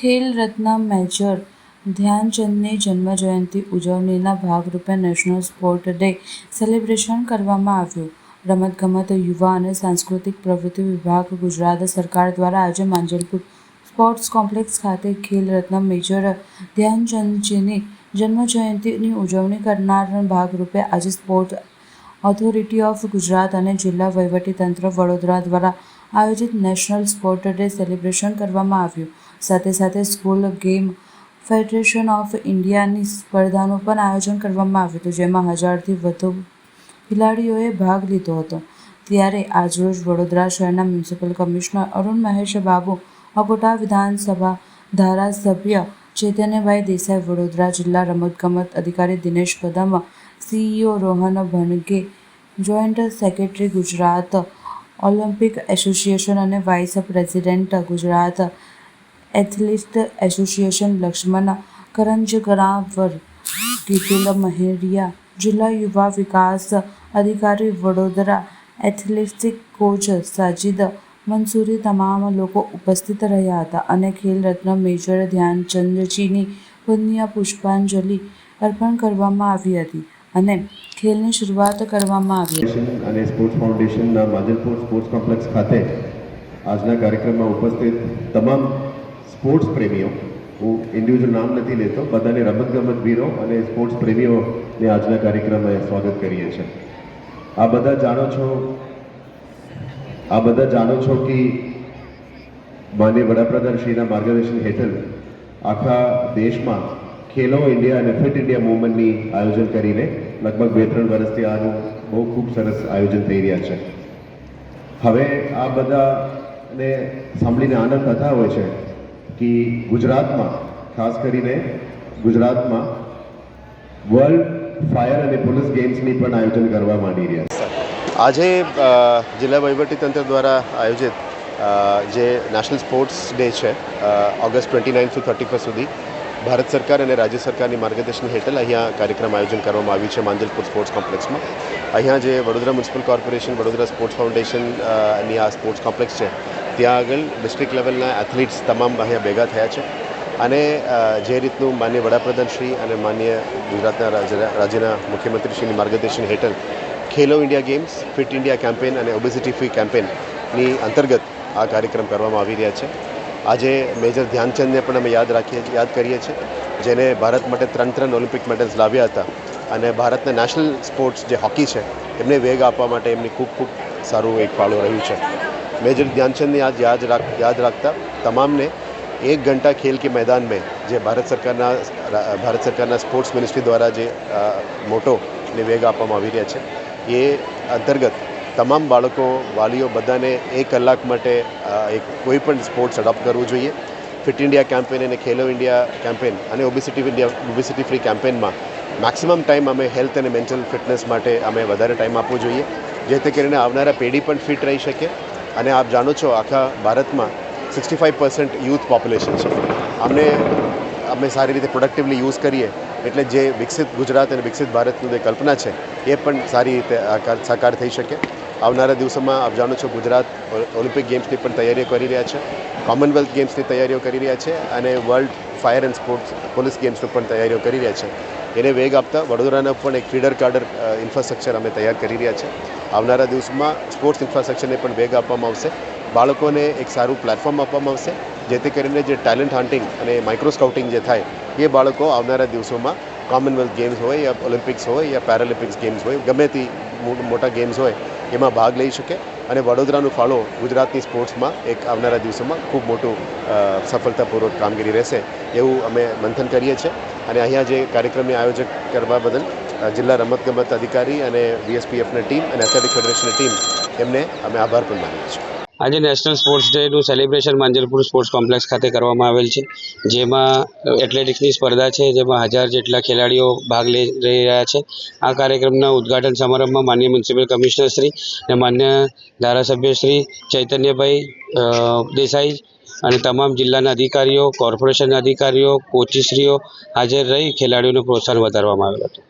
Khel Ratna major ધ્યાનચંદની જન્મજયંતિ ઉજવણીના ભાગરૂપે નેશનલ સ્પોર્ટ ડે સેલિબ્રેશન કરવામાં આવ્યું. રમતગમત, યુવા અને સાંસ્કૃતિક પ્રવૃત્તિ વિભાગ, ગુજરાત સરકાર દ્વારા આજે માંજલપુર સ્પોર્ટ્સ કોમ્પ્લેક્સ ખાતે ખેલ રત્ન મેજર ધ્યાનચંદજીની જન્મજયંતિની ઉજવણી કરવાના ભાગરૂપે આજે સ્પોર્ટ ઓથોરિટી ઓફ ગુજરાત અને જિલ્લા વહીવટીતંત્ર વડોદરા દ્વારા આયોજિત નેશનલ સ્પોર્ટ ડે સેલિબ્રેશન કરવામાં આવ્યું. સાથે સાથે સ્કૂલ ગેમ ફેડરેશન ઓફ ઇન્ડિયાની સ્પર્ધાનું પણ આયોજન કરવામાં આવ્યું હતું, જેમાં 1000થી વધુ ખેલાડીઓએ ભાગ લીધો હતો. ત્યારે આજરોજ વડોદરા શહેરના મ્યુનિસિપલ કમિશનર અરુણ મહેશ બાબુ, અકોટા વિધાનસભા ધારાસભ્ય ચૈતન્યભાઈ દેસાઈ, વડોદરા જિલ્લા રમતગમત અધિકારી Dinesh Kadam, CEO Rohan Bhanage, joint secretary Gujarat Olympic association અને vice president Gujarat athletics association Laxman Karanjkarwar, Kitul Maheria, જિલ્લા યુવા વિકાસ અધિકારી વડોદરા, એથ્લેટિક્સ કોચ સાજિદ મંસૂરી તમામ લોકો ઉપસ્થિત રહ્યા હતા અને ખેલ રત્ન મેજર ધ્યાનચંદજીની પુણ્ય પુષ્પાંજલિ અર્પણ કરવામાં આવી હતી અને ખેલની શરૂઆત કરવામાં આવી હતી. અને સ્પોર્ટ્સ ફાઉન્ડેશનના માંજલપુર સ્પોર્ટ્સ કોમ્પ્લેક્સ ખાતે આજના કાર્યક્રમમાં ઉપસ્થિત તમામ સ્પોર્ટ્સ પ્રેમીઓ, હું ઇન્ડિવિજ્યુઅલ નામ નથી લેતો, બધાને રમતગમત વીરો અને સ્પોર્ટ્સ પ્રેમીઓને આજના કાર્યક્રમમાં સ્વાગત કરીએ છીએ. આ બધા જાણો છો કે માનનીય વડાપ્રધાન શ્રીના માર્ગદર્શન હેઠળ આખા દેશમાં ખેલો ઇન્ડિયા અને ફિટ ઇન્ડિયા મૂવમેન્ટની આયોજન કરીને લગભગ 2-3 વર્ષથી આનું બહુ ખૂબ સરસ આયોજન થઈ રહ્યા છે. હવે આ બધાને સાંભળીને આનંદ થતા હોય છે કે ગુજરાતમાં, ખાસ કરીને ગુજરાતમાં વર્લ્ડ ફાયર અને પોલીસ ગેમ્સની પણ આયોજન કરવા માંડી રહ્યા છે. આજે જિલ્લા વહીવટીતંત્ર દ્વારા આયોજિત જે નેશનલ સ્પોર્ટ્સ ડે છે, ઓગસ્ટ 29 થી 31 સુધી ભારત સરકાર અને રાજ્ય સરકારની માર્ગદર્શન હેઠળ અહીંયા કાર્યક્રમ આયોજન કરવામાં આવ્યું છે માંજલપુર સ્પોર્ટ્સ કોમ્પ્લેક્સમાં. અહીંયા જે Vadodara municipal corporation, Vadodara sports ફાઉન્ડેશનની આ સ્પોર્ટ્સ કોમ્પ્લેક્સ છે, ત્યાં આગળ ડિસ્ટ્રિક્ટ લેવલના એથ્લીટ્સ તમામ અહીંયા ભેગા થયા છે અને જે રીતનું માનનીય વડાપ્રધાન શ્રી અને માનનીય ગુજરાતના રાજ્યના મુખ્યમંત્રીશ્રીની માર્ગદર્શન હેઠળ Khelo India games, fit India campaign અને ઓબેસિટી ફ્રી કેમ્પેનની અંતર્ગત આ કાર્યક્રમ કરવામાં આવી રહ્યા છે. આજે મેજર ધ્યાનચંદને પણ અમે યાદ કરીએ છીએ, જેને ભારત માટે 3 ઓલિમ્પિક મેડલ્સ લાવ્યા હતા અને ભારતના નેશનલ સ્પોર્ટ્સ જે હોકી છે એમને વેગ આપવા માટે એમની ખૂબ સારું એક ફાળો રહ્યું છે. મેજર ધ્યાનચંદને યાદ રાખતા તમામને 1 घंटा खेल के मैदान में જે ભારત સરકારના સ્પોર્ટ્સ મિનિસ્ટ્રી દ્વારા જે મોટોને વેગ આપવામાં આવી રહ્યા છે, એ અંતર્ગત તમામ બાળકો, વાલીઓ બધાને 1 કલાક માટે કોઈ પણ સ્પોર્ટ્સ એડોપ્ટ કરવું જોઈએ. ફિટ ઇન્ડિયા કેમ્પેન અને ખેલો ઇન્ડિયા કેમ્પેન અને ઓબેસિટી ફ્રી કેમ્પેનમાં મેક્સિમમ ટાઈમ અમે હેલ્થ અને મેન્ટલ ફિટનેસ માટે અમે વધારે ટાઈમ આપવો જોઈએ, જેથી કરીને આવનારા પેઢી પણ ફિટ રહી શકે. અને આપ જાણો છો, આખા ભારતમાં 65% યુથ પોપ્યુલેશન છે. અમે સારી રીતે પ્રોડક્ટિવલી યુઝ કરીએ એટલે જે વિકસિત ગુજરાત અને વિકસિત ભારતની જે કલ્પના છે એ પણ સારી રીતે સાકાર થઈ શકે. આવનારા દિવસોમાં આપ જાણો છો, ગુજરાત ઓલિમ્પિક ગેમ્સની પણ તૈયારીઓ કરી રહ્યા છે, કોમનવેલ્થ ગેમ્સની તૈયારીઓ કરી રહ્યા છે અને world fire and sports police ગેમ્સની પણ તૈયારીઓ કરી રહ્યા છે. એને વેગ આપતા વડોદરાના પણ એક ફીડર કાર્ડર ઇન્ફ્રાસ્ટ્રક્ચર અમે તૈયાર કરી રહ્યા છે. આવનારા દિવસોમાં સ્પોર્ટ્સ ઇન્ફ્રાસ્ટ્રક્ચરને પણ વેગ આપવામાં આવશે, બાળકોને એક સારું પ્લેટફોર્મ આપવામાં આવશે, જેથી કરીને જે ટેલેન્ટ હન્ટિંગ અને માઇક્રો સ્કાઉટિંગ જે થાય એ બાળકો આવનારા દિવસોમાં કોમનવેલ્થ ગેમ્સ હોય યા ઓલિમ્પિક્સ હોય યા પેરાલિમ્પિક્સ ગેમ્સ હોય, ગમે તે મોટા ગેમ્સ હોય એમાં ભાગ લઈ શકે અને વડોદરાનું ફાળો ગુજરાતની સ્પોર્ટ્સમાં એક આવનારા દિવસોમાં ખૂબ મોટું સફળતાપૂર્વક કામગીરી રહેશે એવું અમે મંથન કરીએ છીએ. અને અહીંયા જે કાર્યક્રમની આયોજન કરવા બદલ જિલ્લા રમતગમત અધિકારી અને VSPFની ટીમ અને એથ્લેટિક ફેડરેશનની ટીમ એમને અમે આભાર પણ માનીએ છીએ. આજે નેશનલ સ્પોર્ટ્સ ડેનું સેલિબ્રેશન માંજલપુર સ્પોર્ટ્સ કોમ્પ્લેક્સ ખાતે કરવામાં આવેલ છે, જેમાં એથ્લેટિક્સની સ્પર્ધા છે, જેમાં 1000 જેટલા ખેલાડીઓ ભાગ લઈ રહ્યા છે. આ કાર્યક્રમના ઉદ્ઘાટન સમારંભમાં માનનીય મ્યુનિસિપલ કમિશનર શ્રી અને માન્ય ધારાસભ્ય શ્રી ચૈતન્યભાઈ દેસાઈ અને તમામ જિલ્લાના અધિકારીઓ, કોર્પોરેશનના અધિકારીઓ, કોચીશ્રીઓ હાજર રહી ખેલાડીઓનું પ્રોત્સાહન વધારવામાં આવેલ હતું.